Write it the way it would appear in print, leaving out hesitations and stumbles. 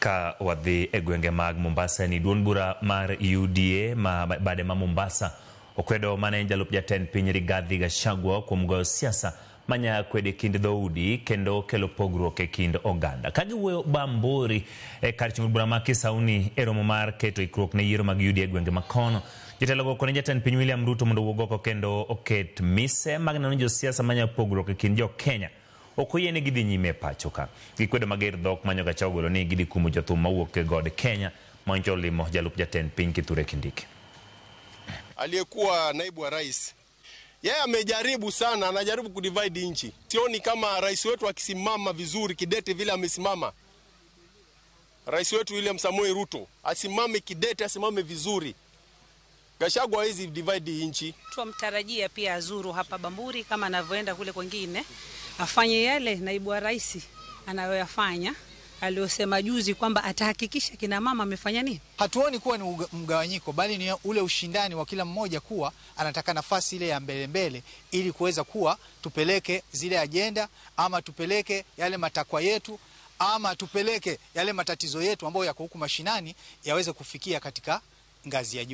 Ka wadhi e gwenge mag Mombasa ni duond bura mar UDA bade ma Mombasa okwedo mane jalup jatend piny Rigathi Gachagua kuom goyo siasa manya kwede kind dhoudi kendo kelo pogruok e kind oganda. Ka giwuoyo Bamburi e kar chung bura ma Kisauni e romo mar keto ikruok ne yiero mag UDA gwenge makono, jatelogo kone jatend piny William Ruto mondo wuog oko kendo oket mise mag neno jo siasa manya pogruok e kind jo Kenya. Okoyene gidhi nyime pacho ka. Gikwedo mager dhok manyo Gachagua ni gidhi kumo jothum mawuok e God Kenya monjo limo jalup jatend piny Kithure Kindiki. Aliyekuwa naibu wa rais, yeye amejaribu sana, anajaribu kudivide nchi. Sioni kama rais wetu akisimama vizuri kidete vile amesimama. Rais wetu William Samoei Ruto asimame kidete, asimame vizuri. Gachagua hizi divide nchi. Tumtarajia pia azuru hapa Bamburi kama anavyoenda kule kwingine, afanye yale naibu wa rais anayoyafanya, aliyosema juzi kwamba atahakikisha kina mama amefanya nini. Hatuoni kuwa ni mgawanyiko, bali ni ule ushindani wa kila mmoja kuwa anataka nafasi ile ya mbele ili kuweza kuwa tupeleke zile agenda, ama tupeleke yale matakwa yetu, ama tupeleke yale matatizo yetu ambayo yako huku mashinani yaweze kufikia katika ngazi ya juu.